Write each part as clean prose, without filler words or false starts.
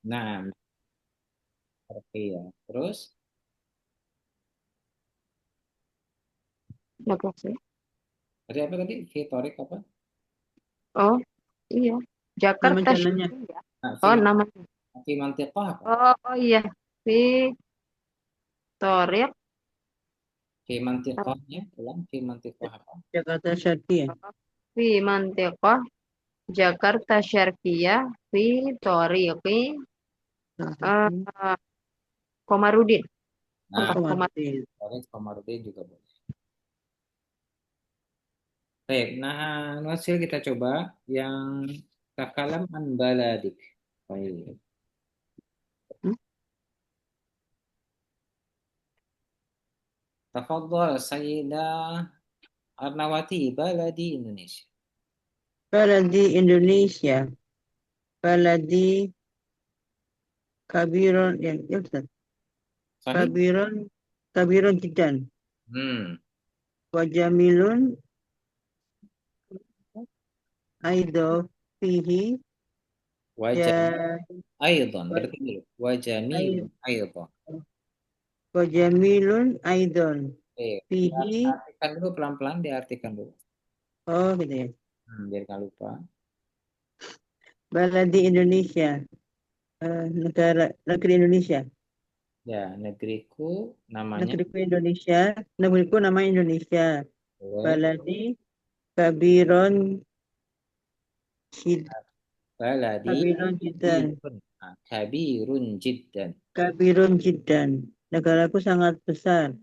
Nah, oke ya. Terus Apa sih? tadi apa tadi? Vitorik apa? Oh, iya. Nama Jakarta jalannya. Syariah. Nah, Oh, nama. fi mantiqah apa? Oh, iya. Victoria. Fi mantiqahnya, ulang fi mantiqah apa? Jakarta Syariah. Fi Mantiqah Jakarta Syarqiyah fi Toriqi eh, Komarudin. Nah, Komar. Vitorik Komarudin juga boleh. Baik, nah hasil kita coba yang takalam an baladik. Baik. Hmm? Tafadhal Sayyidah Arnawati, baladi Indonesia. Baladi Indonesia. Baladi Kabiron. Ya, Ustaz. Sahih? Kabiron. Kabiron Jidan. Hmm. Wajamilun. Aido. Fihi. Wajah Ya. Aydon, berarti dulu. Wajamilun Ai- Aydon. Wajamilun Aidon. Oke, Fihi. diartikan dulu pelan-pelan, diartikan dulu. Oh gitu ya. Biar nggak lupa. Baladi Indonesia. Negeri Indonesia. Ya, negeriku namanya Negeriku Indonesia. Negeriku nama Indonesia. boleh Baladi Kabiron Sid. baladi Kabiron Jidan. kabirun. Nah, kabirun jiddan. Kabirun Jidan. Negaraku sangat besar.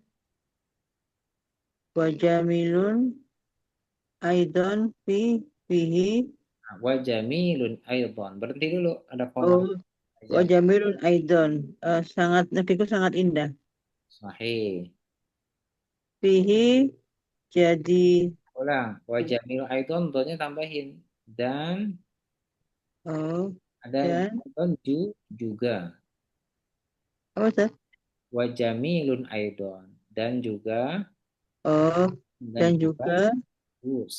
Wajamilun Aidon Fihi. Nah, wajamilun Aydon. Berhenti dulu, ada koma Oh, aja. Wajamilun Aidon. Sangat negeriku sangat indah. Sahih. Fihi jadi Ulang, wajamilun Aydon, donnya tambahin. Dan oh ada dan Aydon juga. apa tuh? Wajamilun Aydon. Dan juga, Oh dan dan juga juga bagus.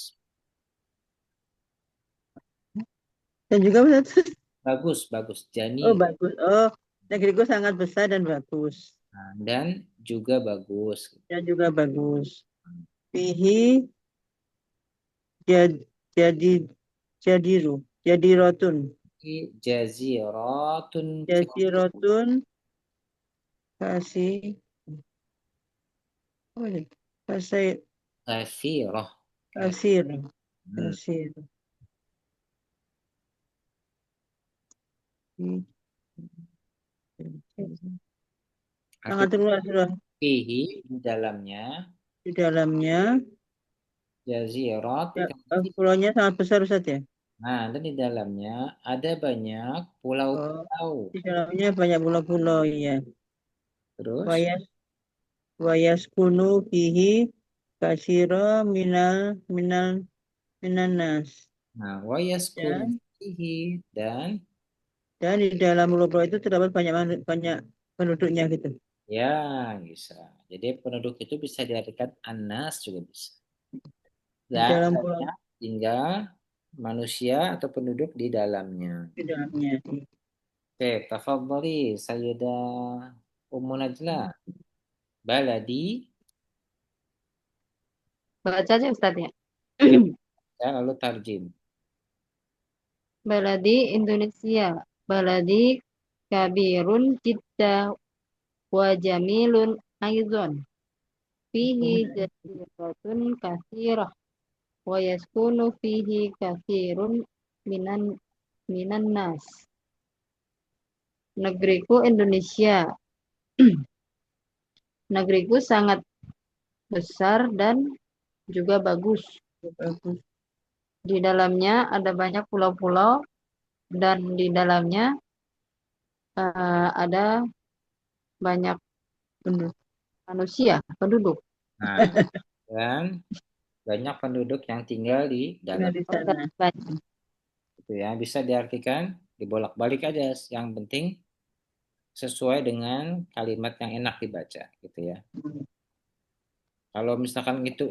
apa tuh? Bagus, bagus. Oh Jamil. bagus. Oh negeriku sangat besar dan bagus. Nah, dan juga bagus. Dan juga bagus. Fihi jad- jadi jadiru. Jadi rotun. Jaziratun Jadi rotun kasih. Oh, ya. Kasih kafirah. kasir. Hmm. Kasir. Sangat Artinya luas loh. fihi di dalamnya Di dalamnya jazirat ya, kasih. pulaunya sangat besar Ustaz ya. Nah, dan di dalamnya ada banyak Oh, pulau-pulau. di dalamnya banyak pulau-pulau ya. Terus, Wayas wayas kunu fihi kasiro minal minanas. nah, wayaskun Dan fihi dan dan di dalam pulau-pulau itu terdapat banyak banyak penduduknya gitu. ya bisa. Jadi penduduk itu bisa diartikan anas juga bisa. Di Dan dalam pulau banyak tinggal manusia atau penduduk di dalamnya. di dalamnya. Oke, tafadhali Sayyidah Ummu Najla. Baladi, Baca aja Ustaz ya. ya, ya, lalu tarjim. Baladi Indonesia. Baladi Kabirun Jidda wa Jamilun Aizon. Fihi jaziratun katsirah wa yaskunu fihi katsirun minan minan nas. Negeriku Indonesia. Negeriku sangat besar dan juga bagus. Bagus. Di dalamnya ada banyak pulau-pulau dan di dalamnya ada banyak Penduduk manusia, penduduk. Nah, dan banyak penduduk yang tinggal di tinggal dalam di sana. Banyak. itu ya. Bisa diartikan dibolak-balik aja. Yang penting sesuai dengan kalimat yang enak dibaca gitu ya. Kalau misalkan itu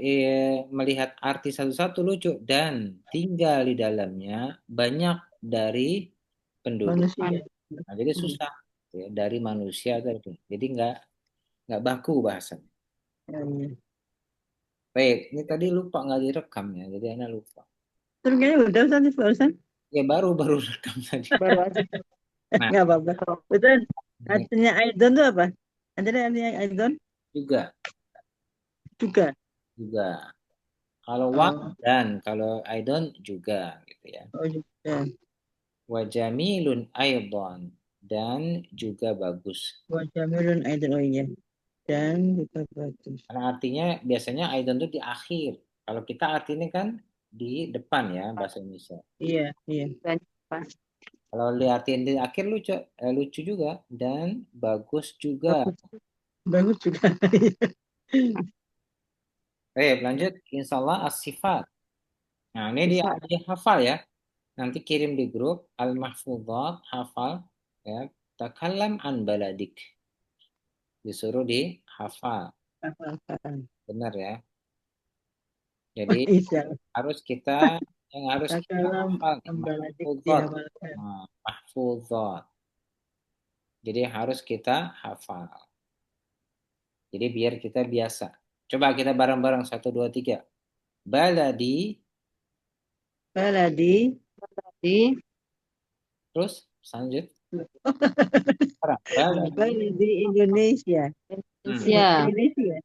melihat arti satu-satu lucu dan tinggal di dalamnya banyak dari penduduk Manusia. Nah, jadi susah ya, dari manusia tadi. Jadi nggak baku bahasanya. Ya, ya. Baik, ini tadi lupa nggak direkam ya, jadi anak lupa. Terus kayaknya udah Ustaz, barusan Ya baru rekam tadi. baru aja. Nah, Nggak apa-apa. Betul. Artinya Aidon itu apa? Artinya Aidon juga juga. juga. Kalau Oh, kalau I don't juga gitu ya. oh juga. Wa jamilun aidan dan juga bagus. Buat Jamilun Aidon, oh iya. Dan juga bagus. Karena artinya biasanya I don't itu di akhir. Kalau kita artinya kan di depan ya bahasa Indonesia. Iya, iya. Kalau diartiin di akhir lucu, lucu juga dan bagus juga. Bagus, bagus juga. Baik, lanjut. Insya Allah as-sifat. Nah, ini dia hafal ya. Nanti kirim di grup al-mahfudhat hafal ya. Takallam an baladik. Disuruh dihafal. Hafal-hafal. Benar ya. Jadi Insya harus kita yang harus kita Takalam hafal nih, ambaladik mahfudhat. dihafalkan. Nah, mahfudhat. Jadi harus kita hafal. Jadi biar kita biasa. Coba kita bareng-bareng satu dua tiga. Baladi, Baladi Di terus lanjut. Sekarang, baladi. Baladi Indonesia. Indonesia. Indonesia.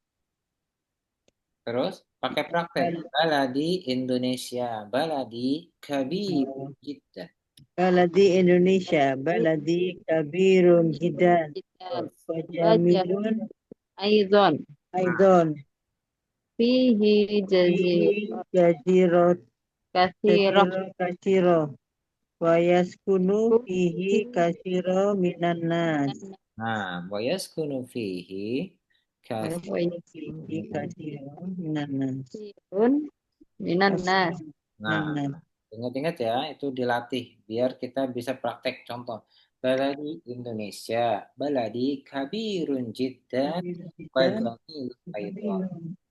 Terus pakai praktek. Baladi Indonesia. Baladi kabir Oh, jiddan. Baladi Indonesia. Baladi kabirun jidan. Jidan. Baca Wajamilun Aidon. Aidon. Fihi Fihi jazirah jazirot kathirah. jaziro kasiro. Wayaskunu fihi kasiro minan nas. Nah, wa yaskunu fihi Wayaskunu fihi kathirun. kasiro minan nas. Kasirun minan nas. Kasiro Nah, minan nas. ingat-ingat ya, itu dilatih biar kita bisa praktek contoh. Baladi Indonesia, baladi kabirun jiddan, Kabirun wa jidan. jamil aidan.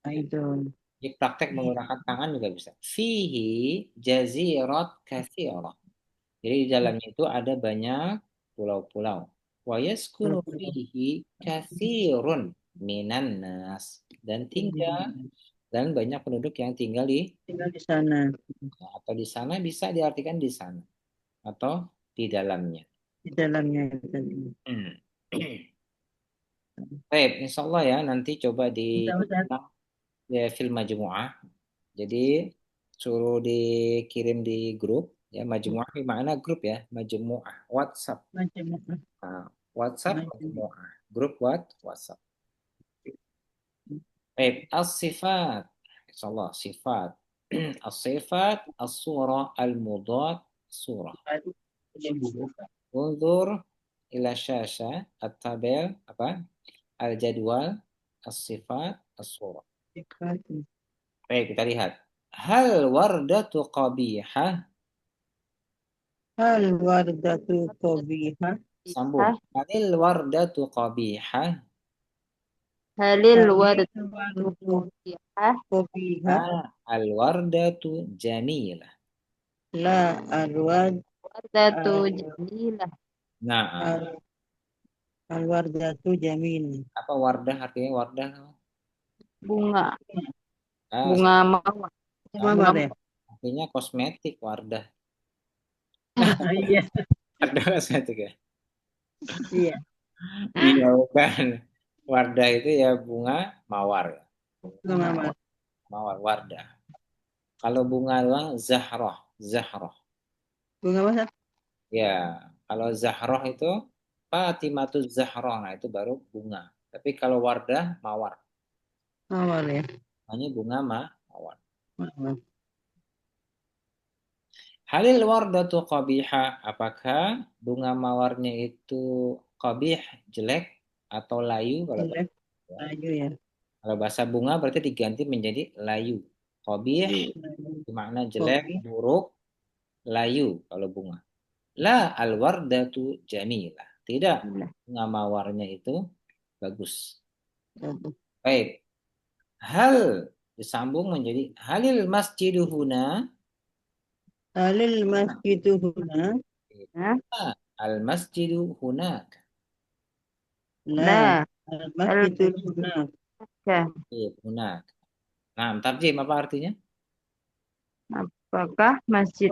Aidon. Jadi praktek menggunakan tangan juga bisa. Fihi jazirat katsirah. Jadi di dalamnya itu ada banyak pulau-pulau. Wa yaskunu fihi katsirun minan nas. Dan banyak penduduk yang tinggal Tinggal di sana, atau di sana bisa diartikan di sana atau di dalamnya. di dalamnya. Hmm. Baik, insya Allah ya nanti coba di Bisa Ustaz? film majmuah. Jadi suruh dikirim di grup ya majmuah ini mana grup ya majmuah WhatsApp. Macam Nah, WhatsApp macam. majmuah grup WhatsApp. Baik, as-sifat. Insya Allah sifat. As-sifat as-surah al-mudad surah. Unzur ila syasha at-tabel apa? Al-jadwal as-sifat as-surah. Baik, kita lihat. Hal wardatu qabihah. Hal wardatu qabiha. Sambung. Halil wardatu qabihah. Halil Halil wardatu wardatu qubihah. qabiha. Al wardatu jamilah. La arwad Wardatu al, jamilah. Nah, al, al wardatu jamil. apa wardah artinya wardah? Bunga. Ah, Bunga mawar. sama. Mawar ya? Artinya kosmetik wardah. Iya, Wardah kosmetik ya? iya. Iya, bukan. Wardah itu ya bunga mawar ya. Mawar. Mawar wardah. Kalau bunga doang zahroh, zahroh. Bunga apa? Ya, kalau zahroh itu Fatimatuz Zahroh, nah itu baru bunga. Tapi kalau wardah mawar, Mawar ya. namanya bunga mawar. Mawar. Halil wardatu qabiha, apakah bunga mawarnya itu qabih, jelek atau layu kalau Jelek, bahasa, laju ya. kalau bahasa bunga berarti diganti menjadi layu. Qabih bermakna jelek, Kopi. buruk, layu kalau bunga. La al wardatu jamilah. Tidak, bunga mawarnya itu bagus. Baik. Hal disambung menjadi halil masjidu huna Halil masjidu huna. Hah? Al-masjidu hunak. Nah, لا masjidul hunak. المكة. Iya, hunak. Nah, tarjim apa artinya? Apakah masjid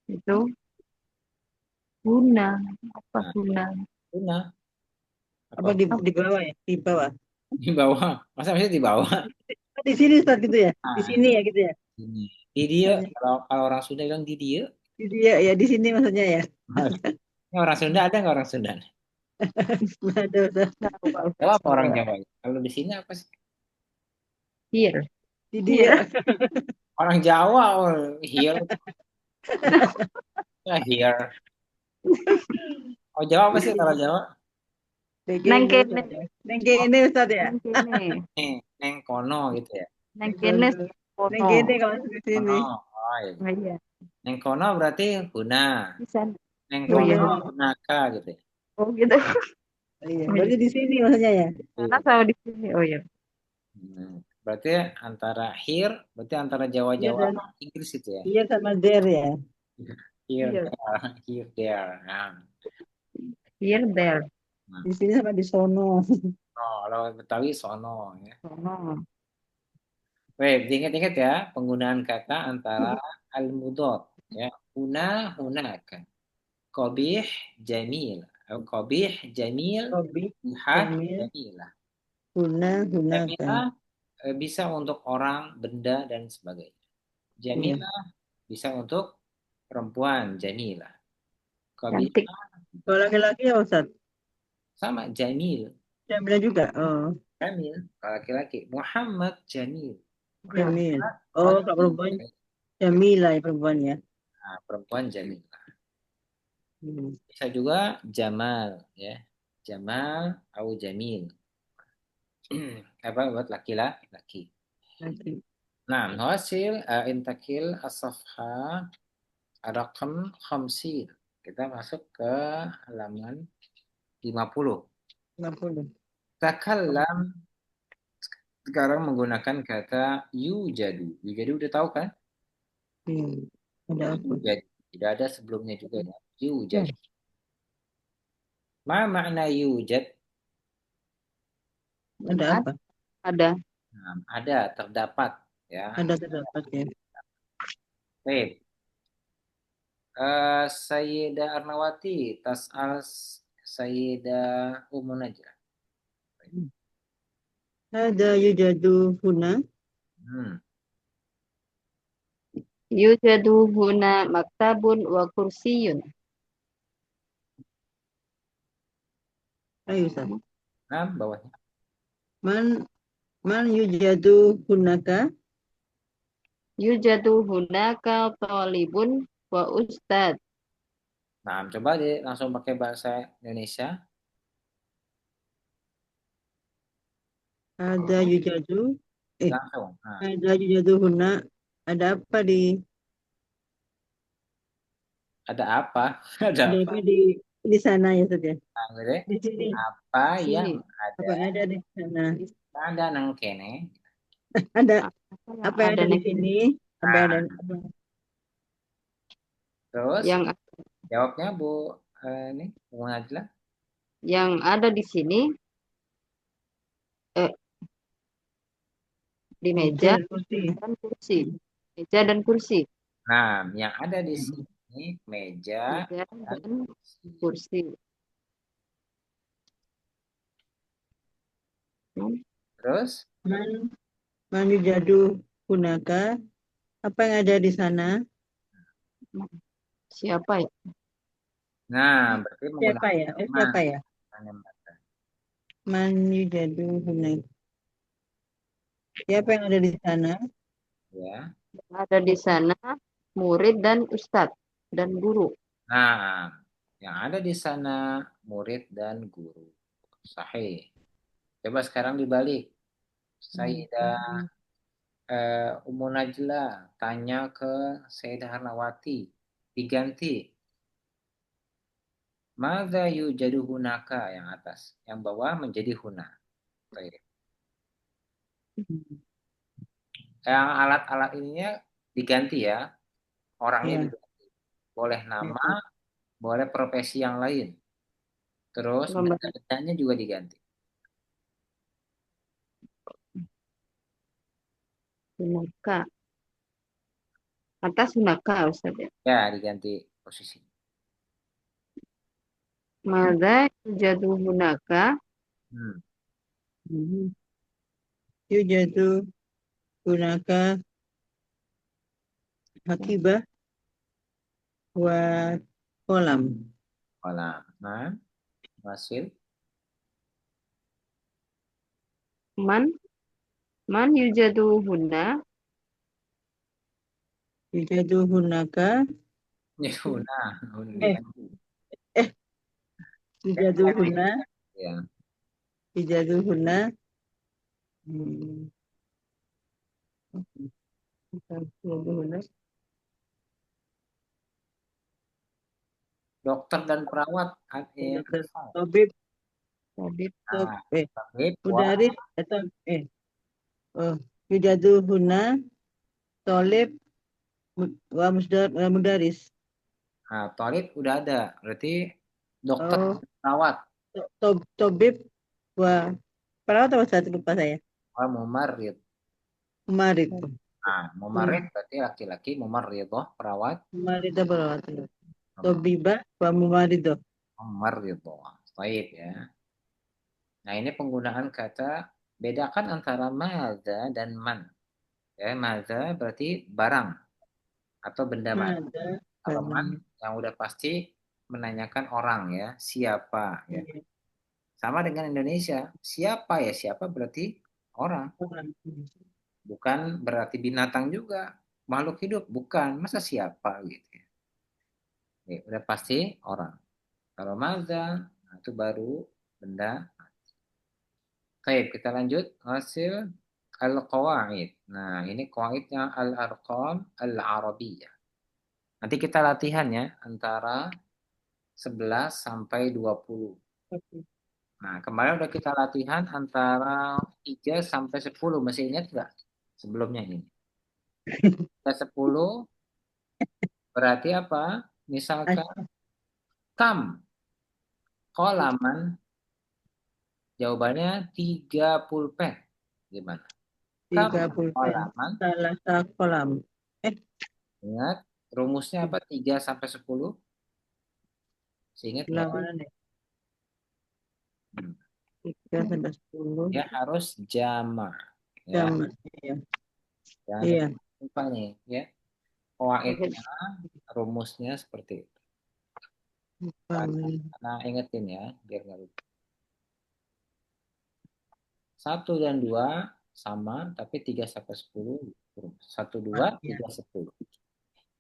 itu guna? Apa Nah, guna? huna. Apa Apa? di bawah ya? Di bawah. Di bawah. Masa masih di bawah? Di sini Ustaz gitu ya? Di Nah, sini ya gitu ya? ini. Di dia. Kalau orang Sunda bilang di dia. Di dia ya di sini maksudnya ya. Ini orang Sunda ada nggak orang Sunda? Ada Ustaz. Tahu, Pak Jawa Ustaz. apa orang Jawa? Kalau di sini apa sih? Here. Di Here. dia. Orang Jawa, oh, here, ya here. Oh Jawa apa sih kalau Jawa? Nang Begini kene, Ustaz ya. Neng Oh, gini Ustaz ya. nang kene, neng kono gitu ya. nang Neng kene kono. Neng kono. gini kalau di Kono. sini. Oh, iya. Oh iya, Neng kono berarti guna. bisa. Neng Oh kono iya, Kono. gunaka gitu ya. oh gitu. Iya, Oh iya. berarti di sini maksudnya ya. Sana Iya. sama di sini. Oh iya. Berarti antara here, berarti antara Iya Jawa-Jawa dan sama Inggris itu ya. iya sama there ya. Here, Here, there, here, there. Nah, here, there. nah. Di sini sama di sono. Oh, kalau Betawi sono ya. Sono. Baik, ingat-ingat ya penggunaan kata antara al-mudhaf ya. Hunaka. Qabih, jamil. Qabih, jamil, Robi, lihat, Jamil, jamilah. Hunaka. Jamilah bisa untuk orang, benda, dan sebagainya. Iya. Jamilah bisa untuk perempuan, jamilah. Qabih Cantik. Kalau laki-laki ya Ustaz. sama jamil. Jamila juga. Oh, Jamil, kalau laki-laki. Muhammad, jamil. Jamil. Oh, Muhammad, kalau perempuan Jamila ya perempuan ya. nah, perempuan jamil. Hmm. Bisa juga Jamal ya. Jamal atau Jamil. Apa buat laki-laki. Nanti. Nah, hasil intakil as-safha raqam 50. Kita masuk ke halaman 50. 60. Takallam sekarang menggunakan kata yujadu. Yujadu udah tahu kan? Hmm. Ada apa? Yujadu. Tidak ada sebelumnya juga ya. Ya, Yujad. Ma makna yujad? ada apa? Ada. Nah, ada, terdapat ya. Ada terdapat ya. Baik. Sayyidah Arnawati, tas'al Sayyidah Umun aja. Ada yujadu huna. Hmm. Yujadu huna maktabun wa kursiyun. Ayo Ustaz. Nah, bawahnya. Man man yujadu hunaka. Yujadu hunaka talibun wa ustad. Nah, coba langsung pakai bahasa Indonesia. Ada yujadu. Langsung. Nah, Ada yujadu huna. Ada apa ada apa? Ada ada apa? apa di sana ya Ustaz ya? Nah, gitu ya. Di sini. Apa yang Sini. ada? Apa yang ada di sana? Ada nang kene. Ada Apa yang apa yang ada ada di nih? sini? Apa yang ada? Nah, terus Yang jawabnya Bu ini Bu Najla. yang ada di sini eh, di Meja meja dan kursi. dan kursi. Meja dan kursi. Nah, yang ada di sini meja Meja dan dan kursi. kursi. Hmm. Terus Man, man yujadu hunaka. Apa yang ada di sana? Siapa ya? nah, berarti Siapa menggunakan ya? man. Siapa ya? Man yujadu hunaka. Siapa yang ada di sana? Ya. Ada di sana murid dan ustadz dan guru. Nah, yang ada di sana murid dan guru. Sahih. Coba sekarang dibalik. Sayyidah Ummu Najla tanya ke Sayyidah Harnawati. Diganti. Madza yujadu hunaka yang atas. Yang bawah menjadi huna. Baik. Yang alat-alat ininya diganti ya. Orangnya Ya, diganti. Boleh nama, ya. boleh profesi yang lain. Terus benda-bendanya juga diganti. Hunaka. Atas hunaka, Ustaz ya. Ya, diganti posisi. Mada yujadu hunaka. Hmm. Yujadu hunaka hakibah wa kolam. Kolam. Nah, hasil. Man yujadu huna. Yujadu hunaka. Ya, nah, Eh, eh, yujadu huna. Ya. Yujadu huna. Hmm. Yujadu huna. Dokter dan perawat. Ya. Tabib. Nah, Eh, tabib, mudaris atau oh, yujadu huna. Tolib wa mudaris. nah, tolib udah ada. Berarti dokter Oh, dan perawat. tabib wa perawat apa satu lupa saya. Oh, mumarrid. Mumarid. Nah, mumarrid berarti laki-laki. Mumarridoh, perawat. Mumarid perawat. Tabibah wa mumaridoh. Mumarridoh. Baik ya. Nah, ini penggunaan kata bedakan antara maza dan man. Ya, maza berarti barang atau benda mana. Ada Kalau man yang udah pasti menanyakan orang ya, siapa ya. Sama dengan Indonesia, siapa ya? Siapa berarti orang, bukan berarti binatang juga, makhluk hidup bukan. Masa siapa gitu ya. Ya, udah pasti orang. Kalau maza, nah itu baru benda. Baik, kita lanjut hasil al-qawaid. Nah, ini qawaidnya al-arqam al-arabiyah. Nanti kita latihan ya antara 11 sampai 20. Nah, kemarin udah kita latihan antara 3 sampai 10. Masih ingat nggak sebelumnya ini? 3 10 berarti apa? Misalkan kam kolaman, jawabannya 3 pulpen. Gimana? Kam 30 kolaman, salah satu kolam. ingat rumusnya apa? 3 sampai 10. Masih ingat nggak? Mana nih? Hmm. 3 sampai 10 Dia harus jama. Ya, jam. Iya. jangan Iya. lupa nih ya. Kawaidnya, rumusnya seperti itu. Nah, ingetin ya, biar nggak lupa. 1 dan 2 sama, tapi 3 sampai 10. 1, 2, Iya. 3, 10.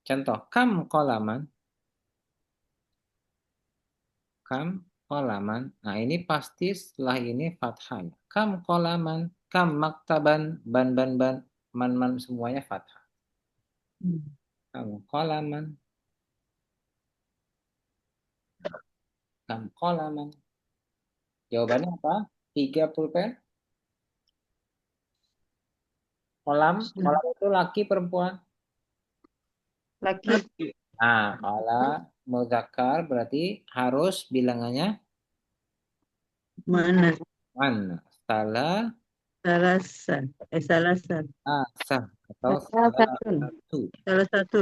Contoh, kam kolaman. Kam kolaman. Nah, ini pasti setelah ini fathah ya. Kam kolaman. Kam maktaban. Ban. Man semuanya fathah. Kam kolaman. Kam kolaman. Jawabannya apa? 3 pulpen. Kolam itu laki perempuan. Laki. Nah, kalau muzakkar berarti harus bilangannya Mana? man. Salah Salasan. Salasan. asah atau Salah salah satu. satu. Salah satu.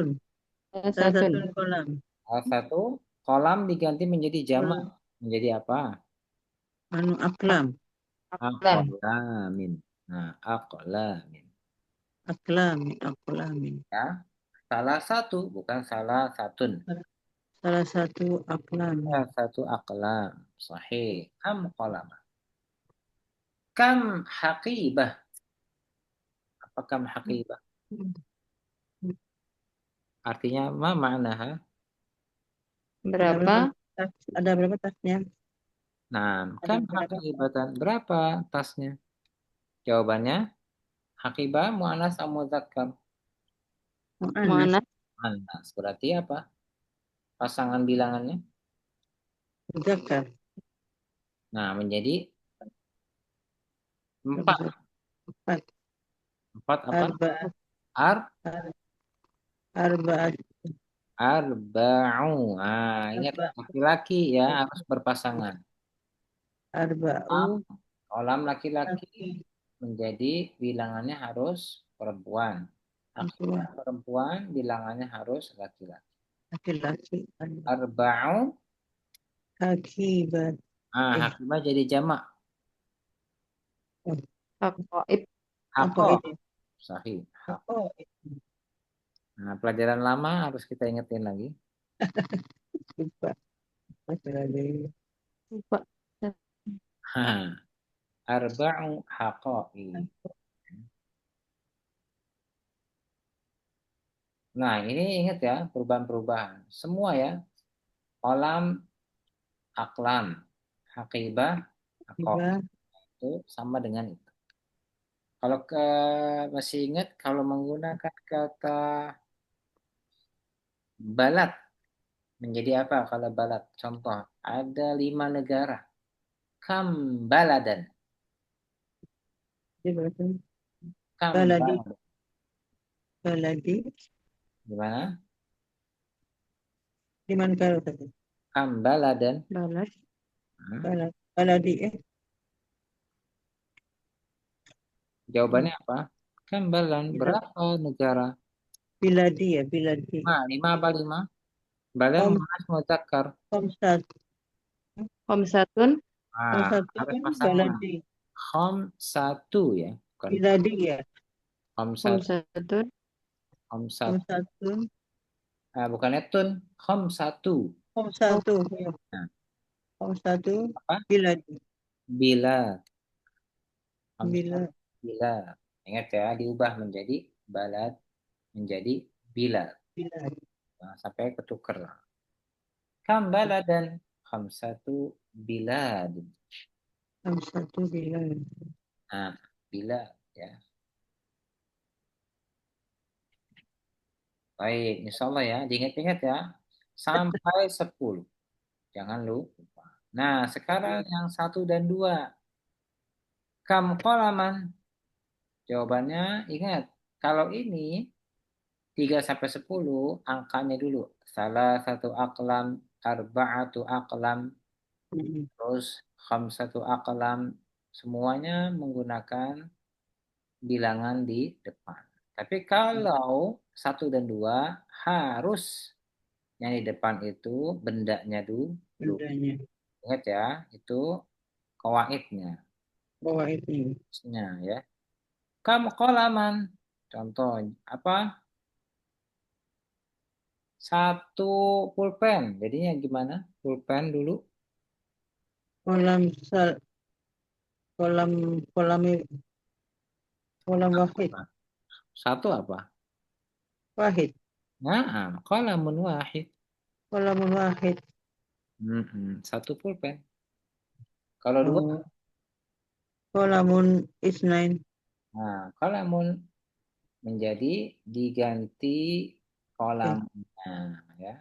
Salah Salah satu. satu kolam. Salah satu kolam diganti menjadi jamak. Menjadi apa? Anu aklam. Aklam. Aqlamin. Nah, aqlamin. Aklamin. Ya. Salah satu, bukan salah satun. Salah satu aklam. Salah satu aqlam. Sahih. Kam kolam. Kam haqibah. Apa kam haqibah? Artinya ma ma'naha? Berapa? Ada berapa tasnya? Nah, Ada kam berapa? haqibatan. Berapa tasnya? Jawabannya haqibah mu'anas atau mudzakkar? Mu'annas. Mana? Mu'annas. Berarti apa? Pasangan bilangannya. Muzakkar. Nah, menjadi 4. 4. 4 apa? Arba'at. Ar Arba'at. Arba'u. Ingat Arba. laki-laki ya harus berpasangan. Kolam, Arba'u. kolam laki-laki Laki. menjadi bilangannya harus perempuan. Akibat perempuan bilangannya harus laki-laki. Laki-laki. Arba'u. Akibat. Hakimah jadi jamak. Aqaib. Apa Hakoh. ini? Sahih. Apa ini? Nah, pelajaran lama harus kita ingetin lagi. Lupa. Masih lagi. Lupa. Arba'u haqa'i. Nah, ini ingat ya, perubahan-perubahan. Semua ya. Kolam, aklam, haqibah, haqaq. Tiba. Itu sama dengan itu. Kalau masih ingat, kalau menggunakan kata balat, menjadi apa kalau balat? Contoh, ada 5 negara. Kam baladan. Tiba. Kam Baladi. baladan. Baladi. Gimana? Di mana kalau tadi? Kam baladan. Balas. Baladi. Jawabannya apa? Kam balan. Biladi. Berapa negara? Biladi ya. Biladi. 5 apa 5? Balan Kom. munas muzakkar. Komsat. Komsatun. Komsatu Harus kan pasangan. baladi. Khom satu ya, bukan Biladi ya. khom satu. Komsatun. Khom satu. Komsatu. Bukannya tun, khom satu. Komsatu. Nah, Komsatu. apa? Biladi. Bila. Khom Bila. satu. Bila. Ingat ya, diubah menjadi balad, menjadi bila. Biladi. Nah, sampai ketuker lah. Kam baladan khom satu bilad. Komsatu biladi. Nah, bila ya. Baik, insya Allah ya, diingat-ingat ya. Sampai 10. Jangan lupa. Nah, sekarang yang 1 dan 2. Kam kolaman. Jawabannya ingat. Kalau ini 3 sampai 10, angkanya dulu. Salah satu aklam, arba'atu aklam, terus khamsatu aklam. Semuanya menggunakan bilangan di depan. Tapi kalau 1 dan 2 harus yang di depan itu bendanya dulu. Bendanya. Ingat ya, itu kawaidnya. Bawah ini. Ya. Kamu kolaman. Contoh apa? 1 pulpen. Jadinya gimana? Pulpen dulu. Kolam sal. Kolam. Kolam. Kolam wahid. 1 apa? Wahid. Nah, kolamun wahid. Kolam wahid. 1 pulpen. Kalau 2, Oh. Kolamun isnain. nah, kolamun menjadi diganti kolamnya ya.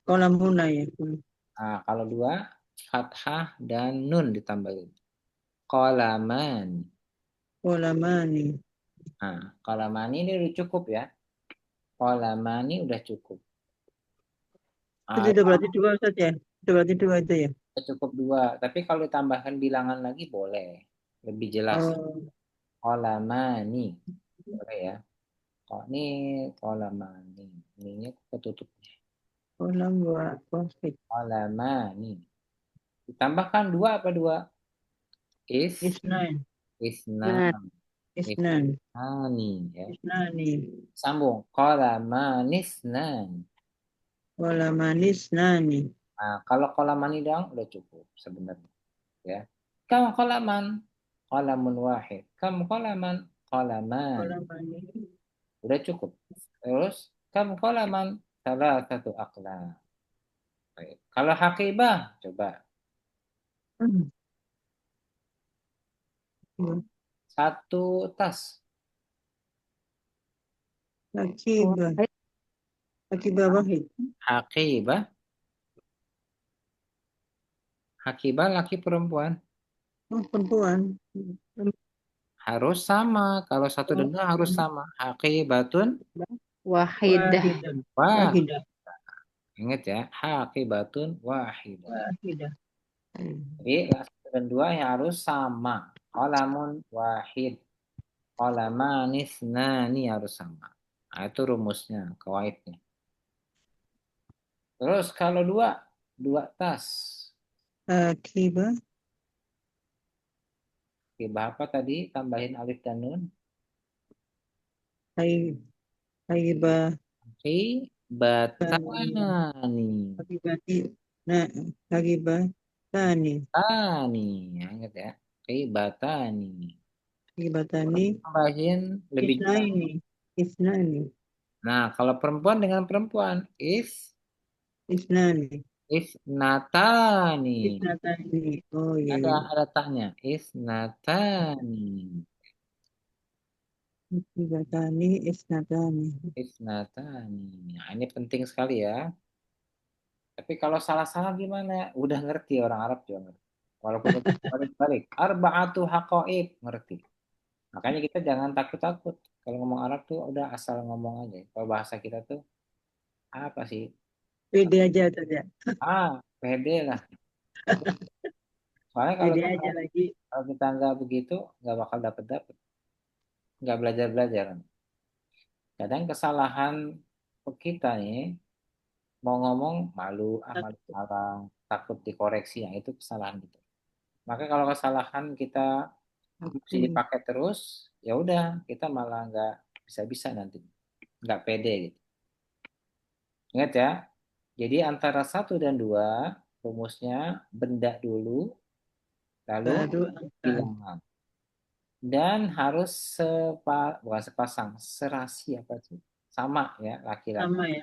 Kolam muna ya. Nah, kalau 2, fathah dan nun ditambahin. Kolaman. Kolamani. Nah, kolamani ini udah cukup ya. Kolamani udah cukup. Itu udah berarti dua saja. Udah berarti dua itu ya. Cukup 2. Tapi kalau ditambahkan bilangan lagi boleh. Lebih jelas. Oh. Kolamani. Boleh ya. Oh, ini kolamani. Ininya ketutupnya. Kolam wahid. Kolamani. Ditambahkan 2 apa 2? Isnain. Isnan. Isnan. Isnani ya. Isnani. Sambung. Kolamanisnan. Kolamanisnani. Nah, kalau kolamani doang udah cukup sebenarnya ya. Kamu kolaman, kolamun wahid. Kamu kolaman, kolaman. Kolamani. Udah cukup. Terus kamu kolaman, salah satu aklam. Baik. Kalau hakibah, coba. Hmm. 1 tas. Akibah. Akibah wahid. Hakibah. Hakibah laki perempuan. Oh, perempuan. Harus sama. Kalau 1 dan 2 harus sama. Hakibatun. Wahidah. Wahidah. Wah. Wahidah. Ingat ya, haqibatun wahidah. Wahidah. Jadi satu dan dua yang harus sama. Qalamun wahid, qalamani nani harus sama. Nah, itu rumusnya, kawaidnya. Terus kalau dua, dua tas. Akibah. Oke, apa tadi? Tambahin alif dan nun. Hai. Haibah. Haqibatani. Hakibati. Nah, hakibah. Tani. Tani, ya, ingat ya. Haqibatani. Hakibatani. Tambahin lebih Isna jelas. ini. Isna ini. Nah, kalau perempuan dengan perempuan, Isnani. isnatani. Isna tani. Oh iya, iya. Ada taknya. Isnatani. Hakibatani. Isnatani. Isnatani. Nah, ini penting sekali ya. Tapi kalau salah-salah gimana? Udah ngerti orang Arab juga ngerti. Walaupun balik-balik. Arba'atu haqaib. Ngerti. Makanya kita jangan takut-takut. Kalau ngomong Arab tuh udah asal ngomong aja. Kalau bahasa kita tuh apa sih? Pede aja saja. Pede lah. Soalnya Pede aja lagi. kalau kita nggak begitu, nggak bakal dapet, nggak belajar. Kadang kesalahan kita nih, mau ngomong malu orang, takut dikoreksi, yang itu kesalahan gitu. Maka kalau kesalahan kita mesti Oke. dipakai terus, ya udah kita malah nggak bisa-bisa nanti, nggak pede gitu. Ingat ya, jadi antara satu dan dua rumusnya benda dulu, lalu Baru angka. bilangan. Dan harus bukan sepasang, serasi apa sih? Sama ya, laki-laki, Sama ya.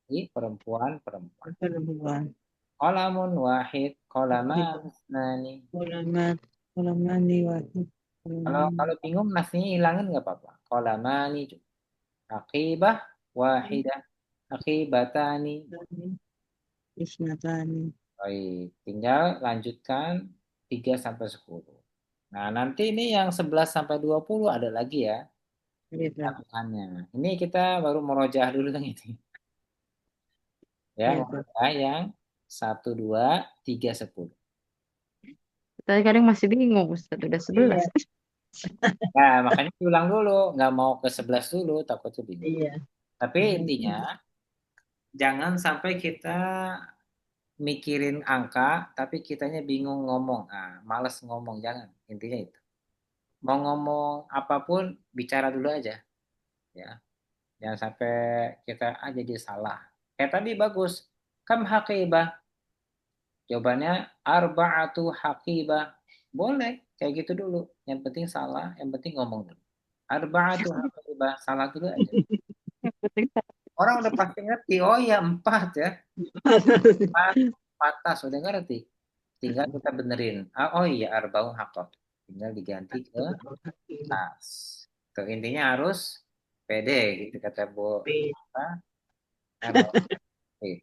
Yang perempuan. perempuan. Qalamun wahid, qalaman Itu. nani. Ulamat. Ulamani wahid. Kalau Ulamani. kalau bingung nasinya hilangin nggak apa-apa. Qalamani, aqibah wahidah, aqibatani. Isnatani. Baik, tinggal lanjutkan 3 sampai 10. Nah, nanti ini yang 11 sampai 20 ada lagi ya Iya, latihannya. Ini kita baru merojaah dulu yang ini. Ya, iya, Pak. merojaah yang 1, 2, 3, 10. Tadi kadang masih bingung, Ustaz. Udah 11. Iya, Nah, makanya diulang dulu, nggak mau ke 11 dulu, takutnya bingung. iya. Tapi intinya, jangan sampai kita mikirin angka, tapi kitanya bingung ngomong. Ah, males ngomong, jangan. Intinya itu. Mau ngomong apapun, bicara dulu aja. Ya, jangan sampai kita jadi salah. Kayak tadi bagus. Kam haqibah. Jawabannya arba'atu haqibah. Boleh, kayak gitu dulu. Yang penting salah, yang penting ngomong dulu. Arba'atu haqibah. Salah dulu aja. Orang udah pasti ngerti. Oh iya, 4 ya. Empat, empat tas udah ngerti. Tinggal kita benerin. Oh iya, arba'un haqqah. Tinggal diganti ke tas. Tuh, intinya harus pede gitu kata Bu. Apa? Bu.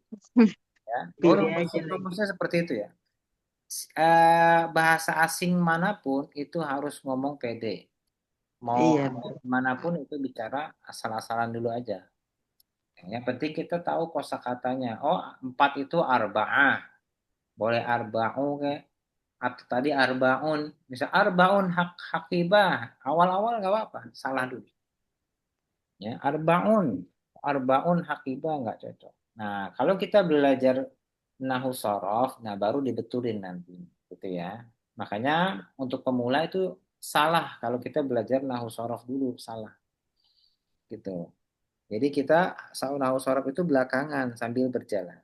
Ya. Oh, Pede aja lagi. rumusnya seperti itu ya. Bahasa asing manapun itu harus ngomong pede. Mau Iya, manapun itu bicara asal-asalan dulu aja. Yang penting kita tahu kosakatanya. Oh, 4 itu arba'ah. Boleh arba'u kayak atau tadi arbaun. Misal arbaun hakibah. Awal-awal nggak apa-apa. Salah dulu. Ya, arbaun hakibah nggak cocok. Nah, kalau kita belajar nahu sorof, nah baru dibetulin nanti, gitu ya. Makanya untuk pemula itu salah kalau kita belajar nahu sorof dulu, salah, gitu. Jadi kita nahu sorof itu belakangan sambil berjalan,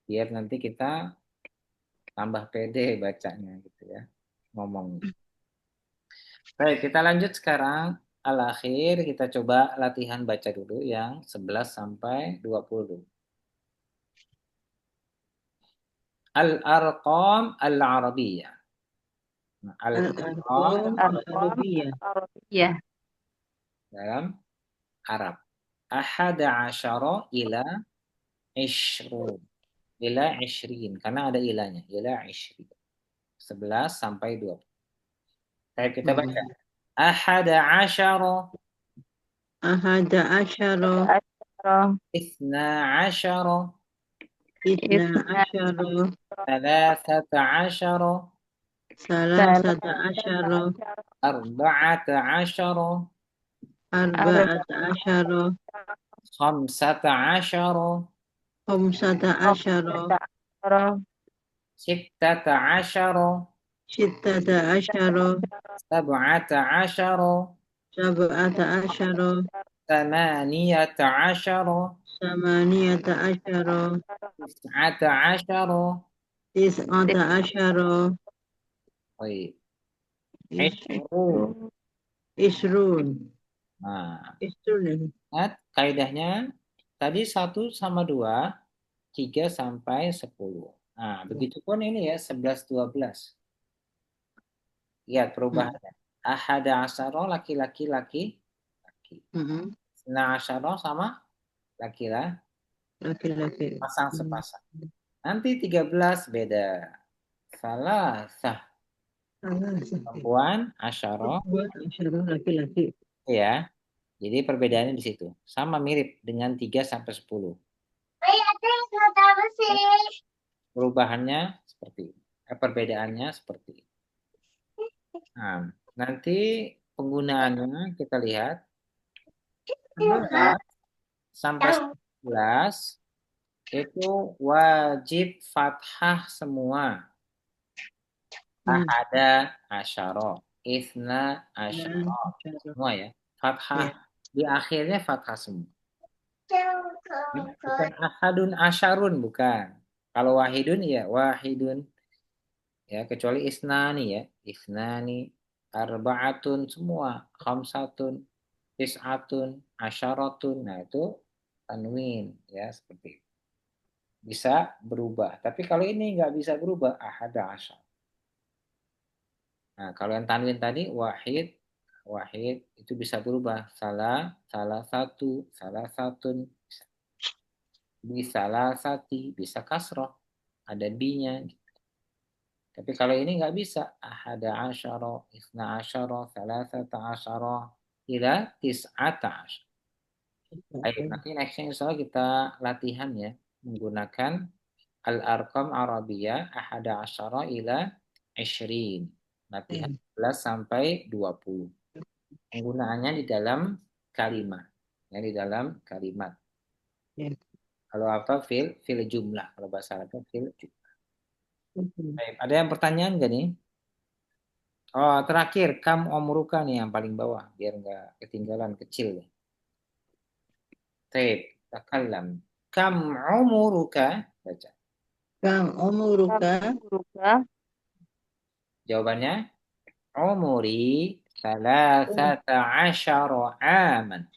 biar nanti kita tambah pede bacanya, gitu ya, ngomong. Baik, kita lanjut sekarang. Al-akhir kita coba latihan baca dulu yang 11 sampai 20. Al-arqam al-arabiyah. Nah, al-arqam Al-Arqam Arqam Al-Arabiyah. Arabiyah. dalam Arab. Ahada asyara ila ishrun. Ila ishrin. Karena ada ilanya. Ila ishrin. 11 sampai 20. Baik, kita baca. Ahada asyara. Ahada asyara. Asyara. Isna asyara. Itna asyara. Thalathata asyara. Salasata asyara. Arba'ata asyara. Arba'ata asyara. Khamsata asyara. Khamsata asyara. Sittata asyara. Sittata asyara. Sab'ata asyara. Sab'ata asyara. Thamaniyata asyara. Samaniyata asyara. Tis'ata asyara. Tis'ata asyara. Baik. Is- Ishrun. Isrun. Nah, Isrun. ingat kaidahnya tadi 1 sama 2, 3 sampai 10. Nah, begitupun ini ya 11, 12. Lihat perubahannya. Ahada asyara laki-laki laki. Mm-mm. Nah asyara sama laki-laki Laki-laki. pasang sepasang. Nanti 13 beda. Salah sah perempuan asyara Buat asyara laki-laki. ya. Jadi perbedaannya di situ. Sama mirip dengan 3 sampai 10. Perubahannya seperti ini. Perbedaannya seperti ini. Nah, nanti penggunaannya kita lihat 11 sampai 11 itu wajib fathah semua. Ahada asyara, isna asyara, semua ya. Fathah. Ya. Di akhirnya fathah semua. Bukan ahadun asyarun, bukan. Kalau wahidun ya wahidun. Ya, kecuali isnani ya. Isnani, arba'atun, semua. Khamsatun, tis'atun, asyaratun. Nah, itu tanwin ya, seperti itu. Bisa berubah. Tapi kalau ini nggak bisa berubah, ahada asyar. Nah, kalau yang tanwin tadi wahid, wahid itu bisa berubah. Salah, salah satu, salah satun, bisa salah sati, bisa kasroh, ada bi-nya. Tapi kalau ini nggak bisa. Ahada asyara, isna asyara, salasata asyara, ila tis'ata asyara. Baik, nanti nextnya insya Allah kita latihan ya. Menggunakan al-arqam Arabiyah ahada asyara ila ishrin. Latihan 11 sampai 20. Penggunaannya di dalam kalimat. Ya, di dalam kalimat. Ya. Kalau apa? Fil jumlah. Kalau bahasa Arabnya fil jumlah. Baik, ada yang pertanyaan nggak nih? Oh, terakhir, kam omruka nih yang paling bawah. Biar nggak ketinggalan kecil nih. Taib, takallam. Kam umuruka? Baca. Kam umuruka. Jawabannya, umuri salasata asyara aman.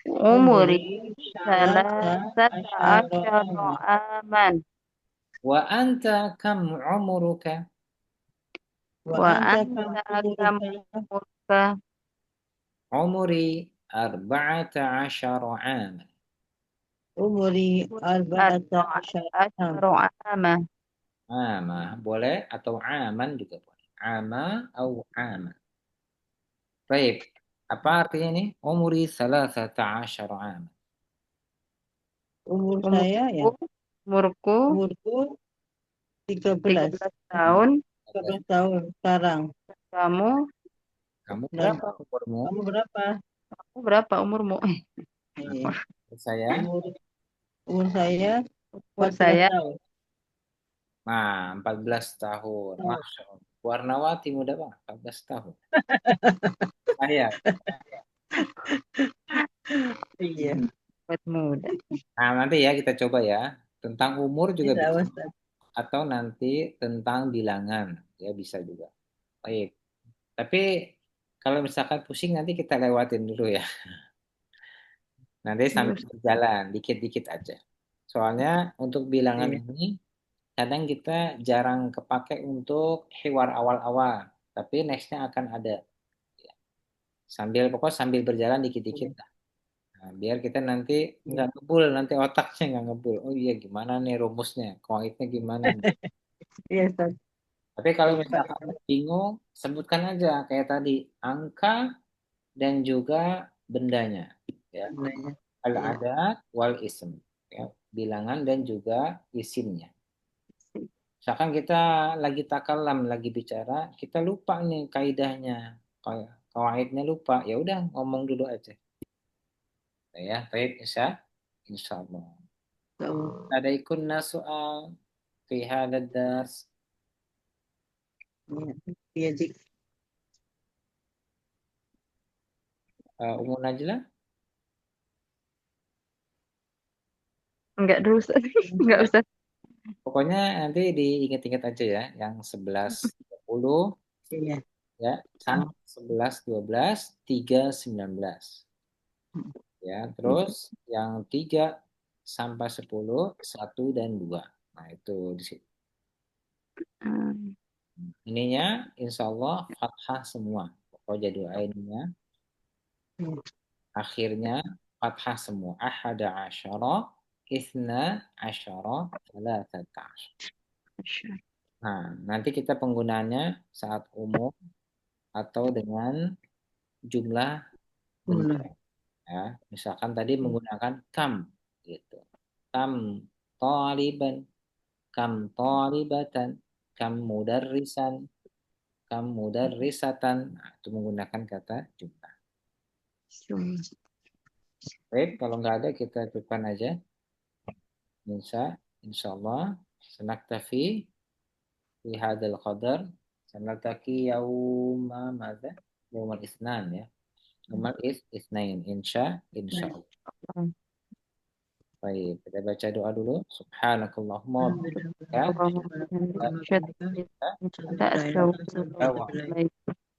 Umuri Umuri salasa salasata asyara asyara aman. aman. Wa anta kam umuruka? Wa Wa anta kam anta kam umuruka. umurka Umuri arba'ata asyara aman. Umuri arba'ata asyara aman. asyara aman. Amah boleh atau aman juga boleh. Ama atau aman. Baik. Apa artinya ini? Umuri salasata asyara aman. Umur saya ya. Umurku, umurku Umurku 13. 13 tahun. 13 tahun sekarang. Kamu Kamu Dan berapa umurmu? kamu berapa? berapa umurmu? Iya. Saya, Umur umur saya Umur 14 saya tahun. 14 tahun. Tahun. Masya Allah. Warnawati muda banget, 14 tahun. Saya. Iya. buat muda. Nah, nanti ya kita coba ya. Tentang umur juga Tidak, bisa. Ustaz. Atau nanti tentang bilangan. Ya bisa juga. Baik. Tapi kalau misalkan pusing nanti kita lewatin dulu ya. Nanti sambil berjalan, dikit-dikit aja. Soalnya untuk bilangan Iya. ini kadang kita jarang kepake untuk hiwar awal-awal. Tapi nextnya akan ada. Sambil berjalan dikit-dikit. Nah, biar kita nanti nggak ngebul, nanti otaknya nggak ngebul. Oh iya gimana nih rumusnya, koitnya gimana nih. Iya, Ustaz. Tapi kalau Lupa. misalkan bingung, sebutkan aja kayak tadi angka dan juga bendanya. Ya, Sebenarnya. Iya. al-adat wal ism. Ya. bilangan dan juga isimnya. Misalkan kita lagi takalam, lagi bicara, kita lupa nih kaidahnya, kayak kawaidnya lupa, ya udah ngomong dulu aja. Ya, baik, insya Allah. Tahu. Ada ikunna soal fi hadad dars. Iya, Dik. Umum Najla, Enggak dulu, Ustaz. Enggak usah. pokoknya nanti diingat-ingat aja ya, yang 11.20 Iya. ya, sama 11.12, 3.19 ya, terus yang 3 sampai 10, 1 dan 2. Nah, itu di situ. Hmm. Ininya insya Allah fathah semua. Pokoknya doainnya akhirnya fathah semua. Ahada asyara, isna asyara, salatata asyara. Nah, nanti kita penggunaannya saat umum atau dengan jumlah benda. Boleh. Ya, misalkan tadi menggunakan kam gitu. Kam taliban, kam talibatan, kam mudarrisan, kam mudarrisatan. Nah, itu menggunakan kata jumlah. Baik, kalau nggak ada kita cukupkan aja. Insya Allah senaktafi fi hadzal qadar. Sanaltaqi yauma madza? Yaumal isnan ya. Yaumal isnain insya Allah. Baik, kita baca doa dulu. Subhanakallahumma wa bihamdika.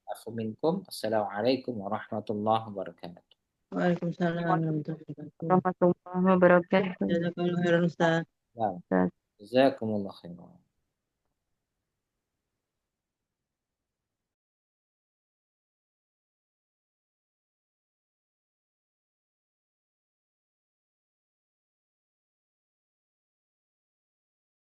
Afu minkum. Assalamualaikum warahmatullahi wabarakatuh. Waalaikumsalam warahmatullahi wabarakatuh. Warahmatullahi wabarakatuh. Jazakallahu khairan, Ustaz. Ya, jazakumullah khairan.